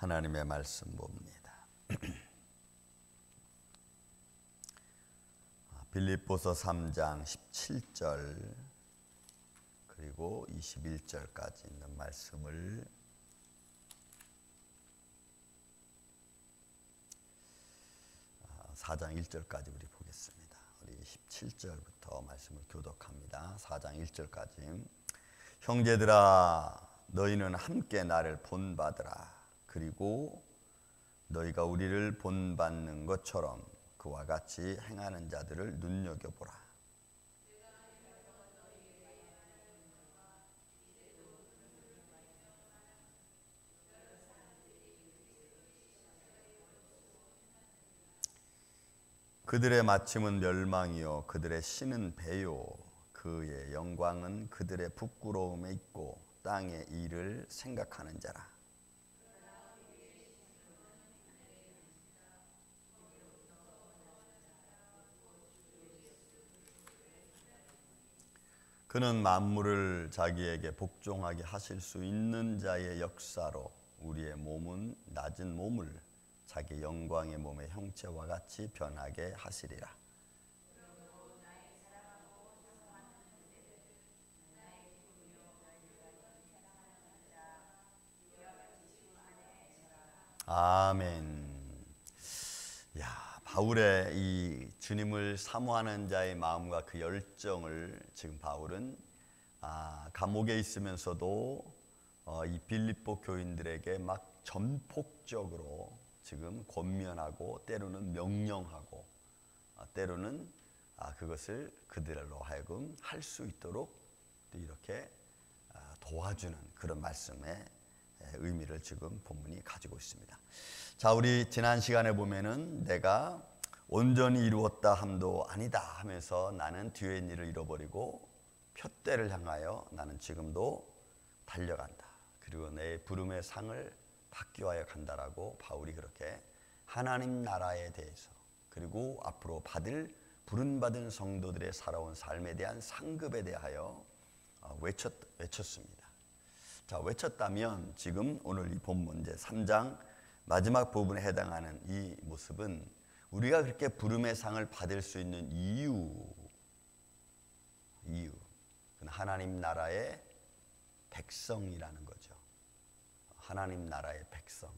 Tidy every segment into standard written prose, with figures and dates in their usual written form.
하나님의 말씀 봅니다. 빌립보서 3장 17절 그리고 21절까지 있는 말씀을 4장 1절까지 우리 보겠습니다. 우리 17절부터 말씀을 교독합니다. 4장 1절까지. 형제들아, 너희는 함께 나를 본받으라. 그리고 너희가 우리를 본받는 것처럼 그와 같이 행하는 자들을 눈여겨보라. 그들의 마침은 멸망이요 그들의 신은 배요 그의 영광은 그들의 부끄러움에 있고 땅의 일을 생각하는 자라. 그는 만물을 자기에게 복종하게 하실 수 있는 자의 역사로 우리의 몸은 낮은 몸을 자기 영광의 몸의 형체와 같이 변하게 하시리라. 아멘. 바울의 이 주님을 사모하는 자의 마음과 그 열정을 지금 바울은 감옥에 있으면서도 이 빌립보 교인들에게 막 전폭적으로 지금 권면하고 때로는 명령하고 때로는 그것을 그들로 하여금 할 수 있도록 또 이렇게 도와주는 그런 말씀의 의미를 지금 본문이 가지고 있습니다. 자, 우리 지난 시간에 보면은 내가 온전히 이루었다 함도 아니다 하면서 나는 뒤에 있는 일을 잃어버리고 표대를 향하여 나는 지금도 달려간다. 그리고 내 부름의 상을 받기 위하여 간다라고 바울이 그렇게 하나님 나라에 대해서 그리고 앞으로 받을 부름받은 성도들의 살아온 삶에 대한 상급에 대하여 외쳤습니다. 자, 외쳤다면 지금 오늘 이 본문 이제 3장 마지막 부분에 해당하는 이 모습은 우리가 그렇게 부름의 상을 받을 수 있는 이유 그건 하나님 나라의 백성이라는 거죠. 하나님 나라의 백성.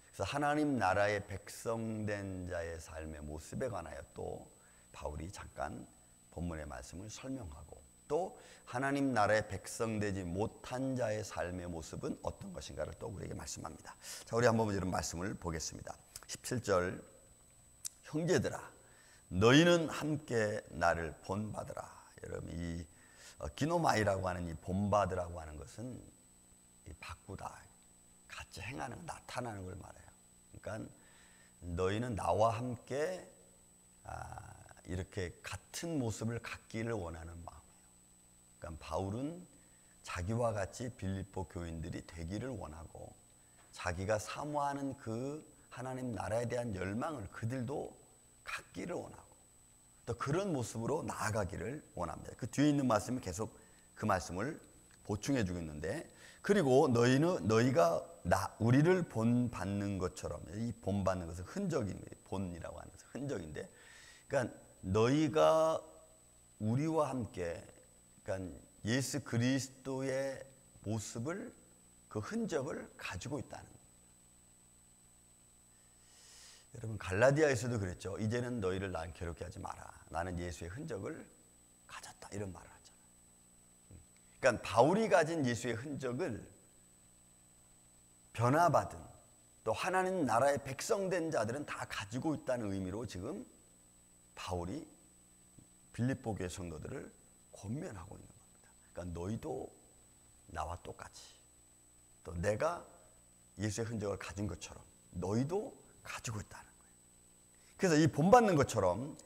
그래서 하나님 나라의 백성된 자의 삶의 모습에 관하여 또 바울이 잠깐 본문의 말씀을 설명하고 또 하나님 나라의 백성되지 못한 자의 삶의 모습은 어떤 것인가를 또 우리에게 말씀합니다. 자, 우리 한번 이런 말씀을 보겠습니다. 17절 형제들아 너희는 함께 나를 본받으라. 여러분 이 기노마이라고 하는 이 본받으라고 하는 것은 이 바꾸다, 같이 행하는, 나타나는 걸 말해요. 그러니까 너희는 나와 함께 이렇게 같은 모습을 갖기를 원하는 마음이에요. 그러니까 바울은 자기와 같이 빌립보 교인들이 되기를 원하고 자기가 사모하는 그 하나님 나라에 대한 열망을 그들도 갖기를 원하고 또 그런 모습으로 나아가기를 원합니다. 그 뒤에 있는 말씀이 계속 그 말씀을 보충해 주고 있는데 그리고 너희가 우리를 본받는 것처럼 이 본받는 것은 흔적인 본이라고 하는 것은 흔적인데 그러니까 너희가 우리와 함께 그러니까 예수 그리스도의 모습을 그 흔적을 가지고 있다는 거예요. 여러분 갈라디아에서도 그랬죠. 이제는 너희를 난 괴롭게 하지 마라. 나는 예수의 흔적을 가졌다. 이런 말을 하잖아요. 그러니까 바울이 가진 예수의 흔적을 변화받은 또 하나님 나라의 백성된 자들은 다 가지고 있다는 의미로 지금 바울이 빌립보 교회 성도들을 권면하고 있는 겁니다. 그러니까 너희도 나와 똑같이 또 내가 예수의 흔적을 가진 것처럼 너희도 가지고 있다는 거예요. 그래서 이 본받는 것처럼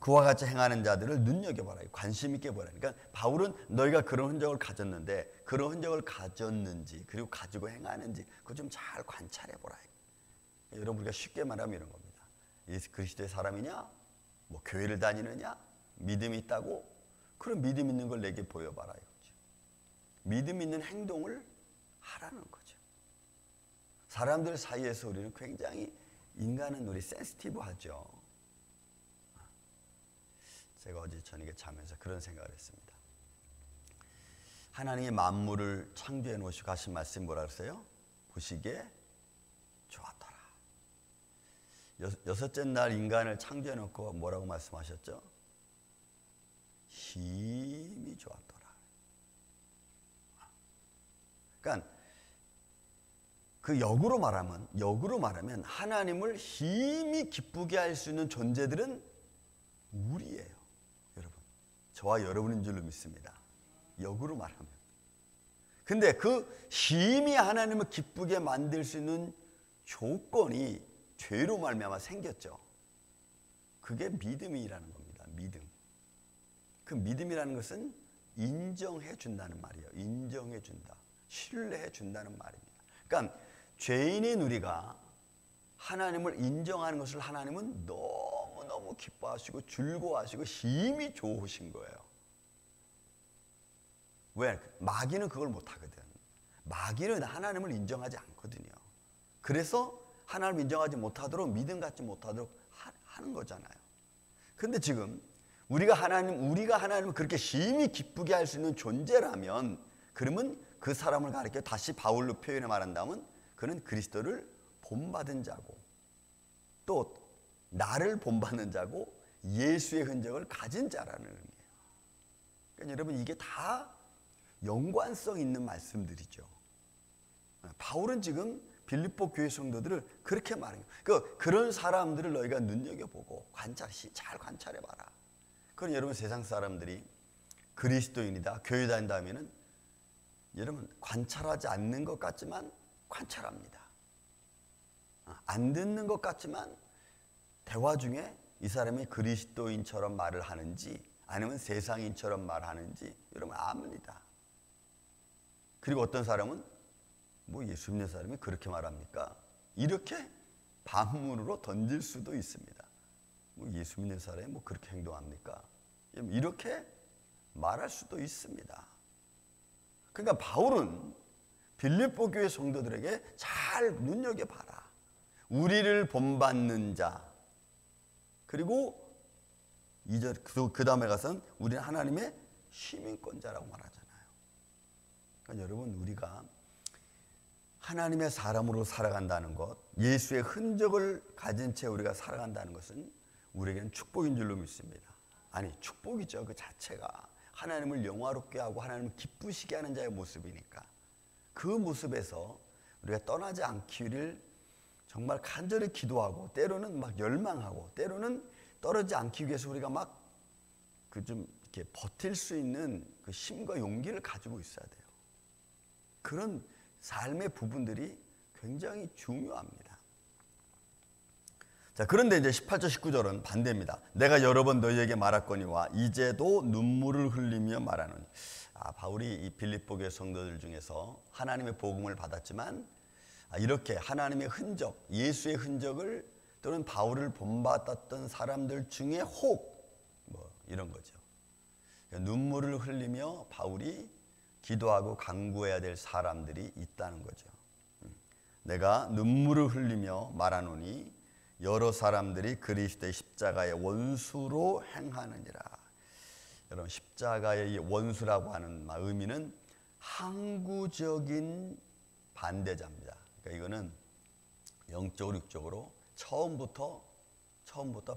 그와 같이 행하는 자들을 눈여겨봐라. 관심 있게 보라. 그러니까 바울은 너희가 그런 흔적을 가졌는데 그런 흔적을 가졌는지 그리고 가지고 행하는지 그거 좀 잘 관찰해보라. 여러분 우리가 쉽게 말하면 이런 겁니다. 예수 그리스도의 사람이냐? 뭐 교회를 다니느냐? 믿음이 있다고? 그런 믿음 있는 걸 내게 보여봐라 이거죠. 믿음 있는 행동을 하라는 거죠. 사람들 사이에서 우리는 굉장히 인간은 우리 센시티브하죠. 제가 어제 저녁에 자면서 그런 생각을 했습니다. 하나님이 만물을 창조해 놓으시고 하신 말씀이 뭐라 그랬어요? 보시기에 좋았더라. 여섯째 날 인간을 창조해 놓고 뭐라고 말씀하셨죠? 힘이 좋았더라. 그러니까 그 역으로 말하면 하나님을 힘이 기쁘게 할 수 있는 존재들은 우리예요. 여러분, 저와 여러분인 줄로 믿습니다. 역으로 말하면. 근데 그 힘이 하나님을 기쁘게 만들 수 있는 조건이 죄로 말미암아 생겼죠. 그게 믿음이라는 겁니다. 믿음. 그 믿음이라는 것은 인정해 준다는 말이에요. 인정해 준다. 신뢰해 준다는 말입니다. 그러니까 죄인인 우리가 하나님을 인정하는 것을 하나님은 너무너무 기뻐하시고 즐거워하시고 힘이 좋으신 거예요. 왜? 마귀는 그걸 못하거든. 마귀는 하나님을 인정하지 않거든요. 그래서 하나님을 인정하지 못하도록 믿음 갖지 못하도록 하는 거잖아요. 근데 지금 우리가 하나님을 그렇게 힘이 기쁘게 할 수 있는 존재라면, 그러면 그 사람을 가리켜 다시 바울로 표현해 말한다면 그는 그리스도를 본받은 자고, 또 나를 본받는 자고, 예수의 흔적을 가진 자라는 의미예요. 그러니까 여러분, 이게 다 연관성 있는 말씀들이죠. 바울은 지금 빌립보 교회 성도들을 그렇게 말해요. 그런 사람들을 너희가 눈여겨보고 잘 관찰해봐라. 그럼 여러분, 세상 사람들이 그리스도인이다, 교회 다닌다 하면은 여러분, 관찰하지 않는 것 같지만 관찰합니다. 안 듣는 것 같지만 대화 중에 이 사람이 그리스도인처럼 말을 하는지 아니면 세상인처럼 말하는지 여러분 압니다. 그리고 어떤 사람은 뭐 예수 믿는 사람이 그렇게 말합니까? 이렇게 반문으로 던질 수도 있습니다. 뭐 예수 믿는 사람이 뭐 그렇게 행동합니까? 이렇게 말할 수도 있습니다. 그러니까 바울은 빌립보 교회 성도들에게 잘 눈여겨봐라. 우리를 본받는 자, 그리고 2절 그 다음에 가서는 우리는 하나님의 시민권자라고 말하잖아요. 그러니까 여러분, 우리가 하나님의 사람으로 살아간다는 것, 예수의 흔적을 가진 채 우리가 살아간다는 것은 우리에게는 축복인 줄로 믿습니다. 아니, 축복이죠. 그 자체가 하나님을 영화롭게 하고 하나님을 기쁘시게 하는 자의 모습이니까, 그 모습에서 우리가 떠나지 않기를 정말 간절히 기도하고, 때로는 막 열망하고, 때로는 떨어지지 않기 위해서 우리가 막 그 좀 이렇게 버틸 수 있는 그 힘과 용기를 가지고 있어야 돼요. 그런 삶의 부분들이 굉장히 중요합니다. 자, 그런데 이제 18절 19절은 반대입니다. 내가 여러 번 너희에게 말했거니와 이제도 눈물을 흘리며 말하노니. 바울이 이 빌립보 교회 성도들 중에서 하나님의 복음을 받았지만 이렇게 하나님의 흔적, 예수의 흔적을 또는 바울을 본받았던 사람들 중에 혹 뭐 이런 거죠. 눈물을 흘리며 바울이 기도하고 간구해야 될 사람들이 있다는 거죠. 내가 눈물을 흘리며 말하노니 여러 사람들이 그리스도의 십자가의 원수로 행하느니라. 여러분, 십자가의 이 원수라고 하는 의미는 항구적인 반대자입니다. 그러니까 이거는 영적으로 육적으로 처음부터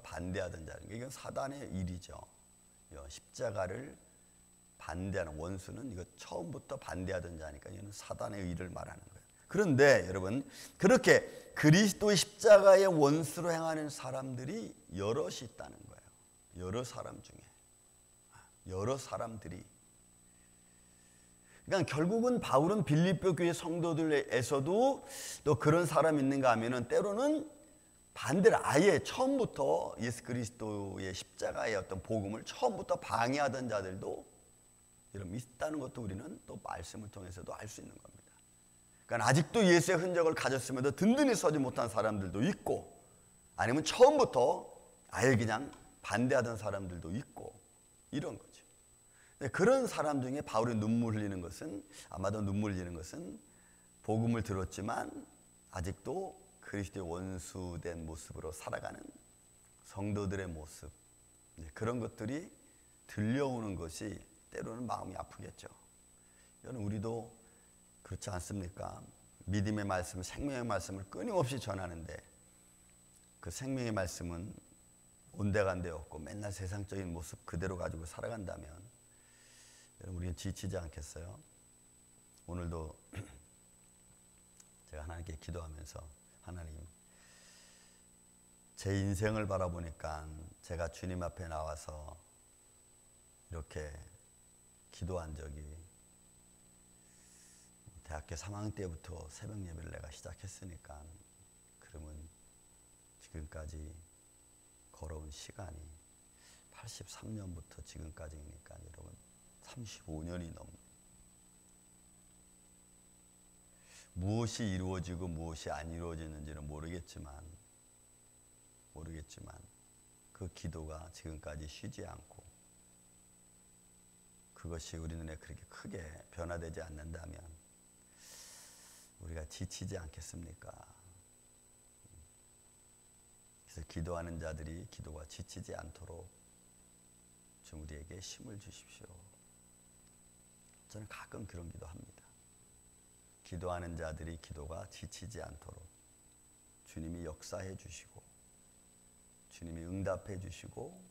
반대하던 자는 게, 이건 사단의 일이죠. 십자가를 반대하는 원수는 이거 처음부터 반대하던 자니까 이거는 사단의 일을 말하는 거예요. 그런데 여러분, 그렇게 그리스도의 십자가의 원수로 행하는 사람들이 여럿이 있다는 거예요. 여러 사람 중에 여러 사람들이. 그러니까 결국은 바울은 빌립보 교회 성도들에서도 또 그런 사람이 있는가 하면은 때로는 반대로 아예 처음부터 예수 그리스도의 십자가의 어떤 복음을 처음부터 방해하던 자들도 여러분 있다는 것도 우리는 또 말씀을 통해서도 알 수 있는 겁니다. 그러니까 아직도 예수의 흔적을 가졌음에도 든든히 서지 못한 사람들도 있고, 아니면 처음부터 아예 그냥 반대하던 사람들도 있고, 이런 거죠. 그런 사람 중에 바울이 눈물 흘리는 것은, 아마도 눈물 흘리는 것은 복음을 들었지만 아직도 그리스도의 원수된 모습으로 살아가는 성도들의 모습, 그런 것들이 들려오는 것이 때로는 마음이 아프겠죠. 여러분, 우리도 그렇지 않습니까? 믿음의 말씀, 생명의 말씀을 끊임없이 전하는데 그 생명의 말씀은 온데간데 없고 맨날 세상적인 모습 그대로 가지고 살아간다면 여러분, 우리는 지치지 않겠어요? 오늘도 제가 하나님께 기도하면서, 하나님, 제 인생을 바라보니까 제가 주님 앞에 나와서 이렇게 기도한 적이 대학교 3학년 때부터 새벽 예배를 내가 시작했으니까, 그러면 지금까지 걸어온 시간이 83년부터 지금까지니까 여러분 35년이 넘는, 무엇이 이루어지고 무엇이 안 이루어지는지는 모르겠지만 그 기도가 지금까지 쉬지 않고 그것이 우리 눈에 그렇게 크게 변화되지 않는다면 우리가 지치지 않겠습니까? 그래서 기도하는 자들이 기도가 지치지 않도록 좀 우리에게 힘을 주십시오. 저는 가끔 그런 기도합니다. 기도하는 자들이 기도가 지치지 않도록 주님이 역사해 주시고 주님이 응답해 주시고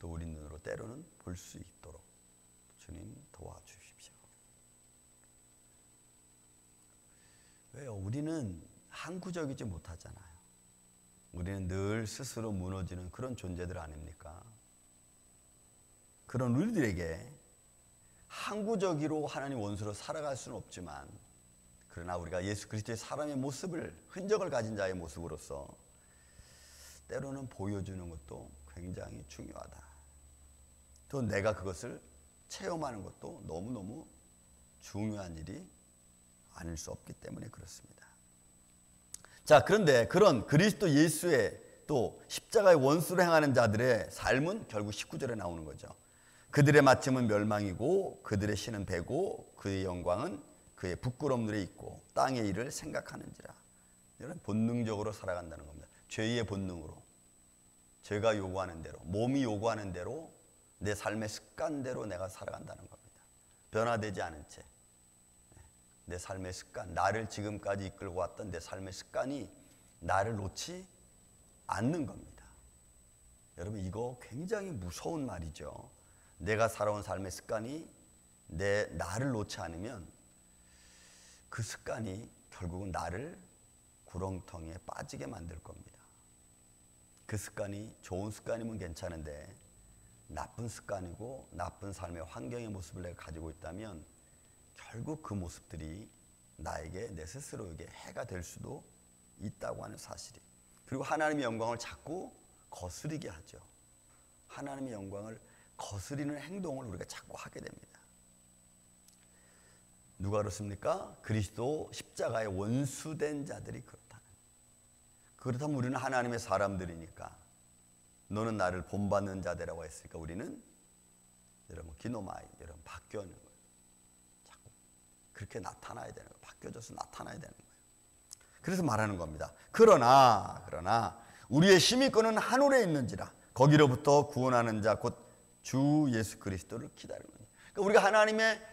또 우리 눈으로 때로는 볼 수 있도록 주님 도와주십시오. 왜요? 우리는 항구적이지 못하잖아요. 우리는 늘 스스로 무너지는 그런 존재들 아닙니까? 그런 우리들에게 항구적으로 하나님 원수로 살아갈 수는 없지만, 그러나 우리가 예수 그리스도의 사람의 모습을, 흔적을 가진 자의 모습으로서 때로는 보여주는 것도 굉장히 중요하다. 또 내가 그것을 체험하는 것도 너무너무 중요한 일이 아닐 수 없기 때문에 그렇습니다. 자, 그런데 그런 그리스도 예수의 또 십자가의 원수로 행하는 자들의 삶은 결국 19절에 나오는 거죠. 그들의 마침은 멸망이고 그들의 신은 배고 그의 영광은 그의 부끄러움들에 있고 땅의 일을 생각하는지라. 이런 본능적으로 살아간다는 겁니다. 죄의 본능으로, 죄가 요구하는 대로, 몸이 요구하는 대로, 내 삶의 습관대로 내가 살아간다는 겁니다. 변화되지 않은 채 내 삶의 습관, 나를 지금까지 이끌고 왔던 내 삶의 습관이 나를 놓지 않는 겁니다. 여러분, 이거 굉장히 무서운 말이죠. 내가 살아온 삶의 습관이 나를 놓지 않으면 그 습관이 결국은 나를 구렁텅이에 빠지게 만들 겁니다. 그 습관이 좋은 습관이면 괜찮은데 나쁜 습관이고 나쁜 삶의 환경의 모습을 내가 가지고 있다면 결국 그 모습들이 나에게, 내 스스로에게 해가 될 수도 있다고 하는 사실이. 그리고 하나님의 영광을 자꾸 거스르게 하죠. 하나님의 영광을 거스리는 행동을 우리가 자꾸 하게 됩니다. 누가 그렇습니까? 그리스도 십자가의 원수된 자들이 그렇다는. 그렇다면 우리는 하나님의 사람들이니까, 너는 나를 본받는 자들이라고 했으니까 우리는 여러분 기노마이, 여러분 바뀌는 거예요. 자꾸 그렇게 나타나야 되는 거예요. 바뀌어져서 나타나야 되는 거예요. 그래서 말하는 겁니다. 그러나 우리의 힘이 끄는 하늘에 있는지라 거기로부터 구원하는 자 곧 주 예수 그리스도를 기다리는 거예요. 그러니까 우리가 하나님의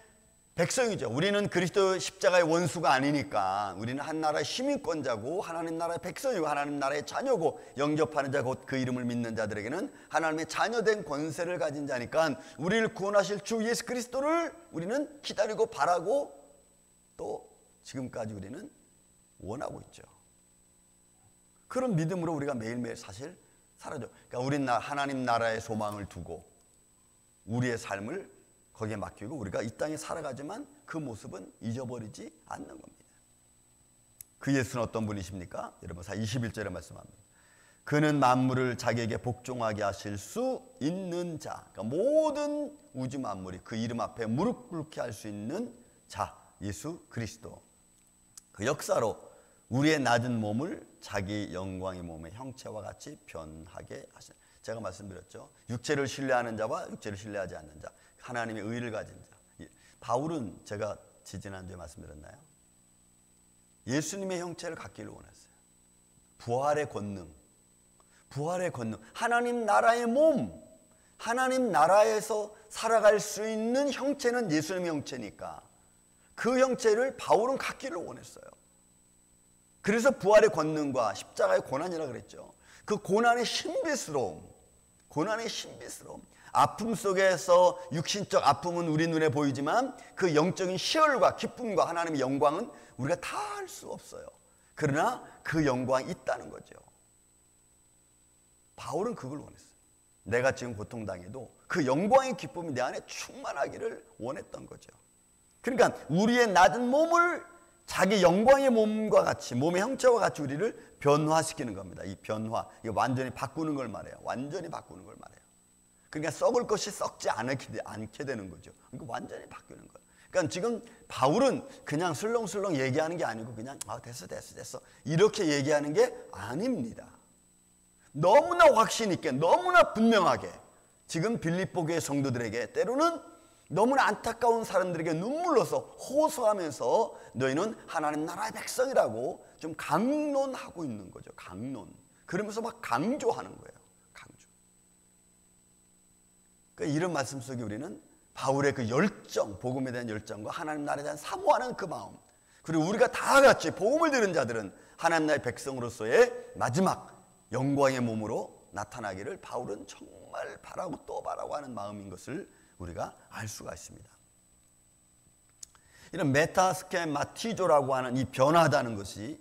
백성이죠. 우리는 그리스도 십자가의 원수가 아니니까 우리는 한 나라의 시민권자고 하나님 나라의 백성이고 하나님 나라의 자녀고, 영접하는 자 곧 그 이름을 믿는 자들에게는 하나님의 자녀된 권세를 가진 자니까 우리를 구원하실 주 예수 그리스도를 우리는 기다리고 바라고 또 지금까지 우리는 원하고 있죠. 그런 믿음으로 우리가 매일매일 사실 살아죠. 그러니까 우리는 하나님 나라의 소망을 두고 우리의 삶을 거기에 맡기고 우리가 이 땅에 살아가지만 그 모습은 잊어버리지 않는 겁니다. 그 예수는 어떤 분이십니까? 여러분 21절에 말씀합니다. 그는 만물을 자기에게 복종하게 하실 수 있는 자, 그러니까 모든 우주 만물이 그 이름 앞에 무릎 꿇게 할 수 있는 자, 예수 그리스도. 그 역사로 우리의 낮은 몸을 자기 영광의 몸의 형체와 같이 변하게 하시는. 제가 말씀드렸죠. 육체를 신뢰하는 자와 육체를 신뢰하지 않는 자, 하나님의 의를 가진 자. 바울은 제가 지지난주에 말씀드렸나요? 예수님의 형체를 갖기를 원했어요. 부활의 권능, 부활의 권능, 하나님 나라의 몸, 하나님 나라에서 살아갈 수 있는 형체는 예수님의 형체니까 그 형체를 바울은 갖기를 원했어요. 그래서 부활의 권능과 십자가의 고난이라고 그랬죠. 그 고난의 신비스러움, 고난의 신비스러움, 아픔 속에서 육신적 아픔은 우리 눈에 보이지만 그 영적인 희열과 기쁨과 하나님의 영광은 우리가 다 알 수 없어요. 그러나 그 영광이 있다는 거죠. 바울은 그걸 원했어요. 내가 지금 고통당해도 그 영광의 기쁨이 내 안에 충만하기를 원했던 거죠. 그러니까 우리의 낮은 몸을 자기 영광의 몸과 같이, 몸의 형체와 같이 우리를 변화시키는 겁니다. 이 변화, 이거 완전히 바꾸는 걸 말해요. 완전히 바꾸는 걸 말해요. 그러니까 썩을 것이 썩지 않게 되는 거죠. 그러니까 완전히 바뀌는 거예요. 그러니까 지금 바울은 그냥 슬렁슬렁 얘기하는 게 아니고 그냥 됐어 이렇게 얘기하는 게 아닙니다. 너무나 확신 있게, 너무나 분명하게 지금 빌립보 교회 성도들에게 때로는 너무나 안타까운 사람들에게 눈물로서 호소하면서 너희는 하나님 나라의 백성이라고 좀 강론하고 있는 거죠. 강론. 그러면서 막 강조하는 거예요. 강조. 그러니까 이런 말씀 속에 우리는 바울의 그 열정, 복음에 대한 열정과 하나님 나라에 대한 사모하는 그 마음, 그리고 우리가 다 같이 복음을 들은 자들은 하나님 나라의 백성으로서의 마지막 영광의 몸으로 나타나기를 바울은 정말 바라고 또 바라고 하는 마음인 것을 우리가 알 수가 있습니다. 이런 메타스케마티조라고 하는 이 변화하다는 것이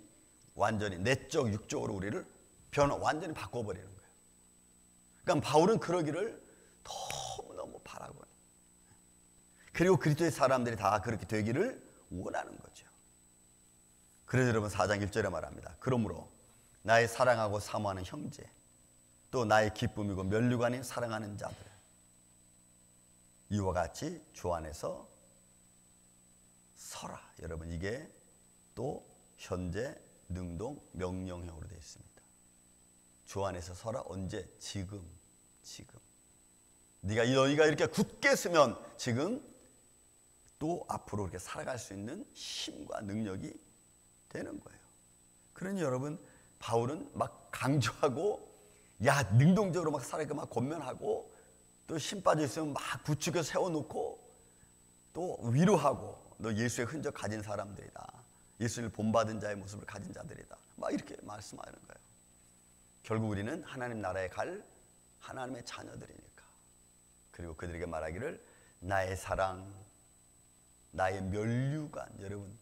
완전히 내적, 육적으로 우리를 완전히 바꿔버리는 거예요. 그러니까 바울은 그러기를 너무너무 바라고 해요. 그리고 그리스도의 사람들이 다 그렇게 되기를 원하는 거죠. 그래서 여러분 4장 1절에 말합니다. 그러므로 나의 사랑하고 사모하는 형제, 또 나의 기쁨이고 면류관인 사랑하는 자들, 이와 같이 주 안에서 서라. 여러분 이게 또 현재 능동 명령형으로 되어 있습니다. 주 안에서 서라. 언제? 지금. 너희가 이렇게 굳게 서면 지금 또 앞으로 이렇게 살아갈 수 있는 힘과 능력이 되는 거예요. 그러니 여러분 바울은 막 강조하고 능동적으로 막 살아가 막 권면하고 또 힘 빠져 있으면 막 부추겨 세워놓고 또 위로하고 너 예수의 흔적 가진 사람들이다. 예수를 본받은 자의 모습을 가진 자들이다. 막 이렇게 말씀하는 거예요. 결국 우리는 하나님 나라에 갈 하나님의 자녀들이니까. 그리고 그들에게 말하기를 나의 사랑, 나의 면류관. 여러분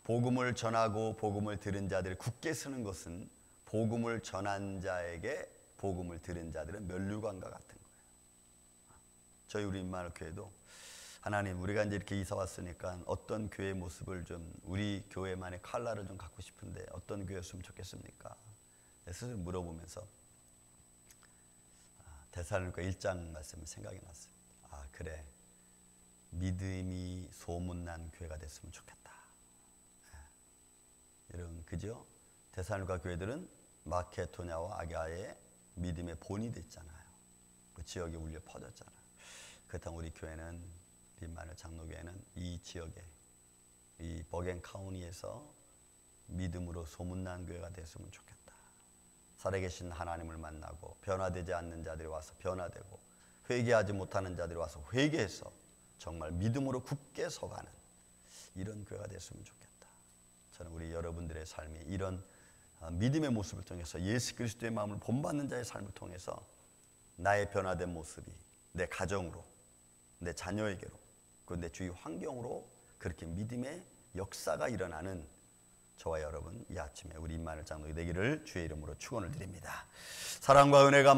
복음을 전하고 복음을 들은 자들이 굳게 서는 것은 복음을 전한 자에게 복음을 들은 자들은 면류관과 같은 거예요. 저희 우리 임마누엘 교회도 하나님 우리가 이제 이렇게 이사 왔으니까 어떤 교회의 모습을 좀 우리 교회만의 컬러를 좀 갖고 싶은데 어떤 교회였으면 좋겠습니까? 스스로 물어보면서 데살로니가 1장 말씀이 생각이 났습니다. 그래 믿음이 소문난 교회가 됐으면 좋겠다. 여러분 그죠? 데살로니가 교회들은 마케도냐와 아가야의 믿음의 본이 됐잖아요. 그 지역에 울려 퍼졌잖아요. 그렇다면 우리 교회는 임마누엘 장로교회는 이 지역에 이 버겐 카운티에서 믿음으로 소문난 교회가 됐으면 좋겠다. 살아계신 하나님을 만나고 변화되지 않는 자들이 와서 변화되고 회개하지 못하는 자들이 와서 회개해서 정말 믿음으로 굳게 서가는 이런 교회가 됐으면 좋겠다. 저는 우리 여러분들의 삶이 이런 믿음의 모습을 통해서 예수 그리스도의 마음을 본받는 자의 삶을 통해서 나의 변화된 모습이 내 가정으로, 내 자녀에게로, 그리고 내 주위 환경으로 그렇게 믿음의 역사가 일어나는 저와 여러분 이 아침에 우리 임마누엘 장로가 되기를 주의 이름으로 축원을 드립니다. 사랑과 은혜가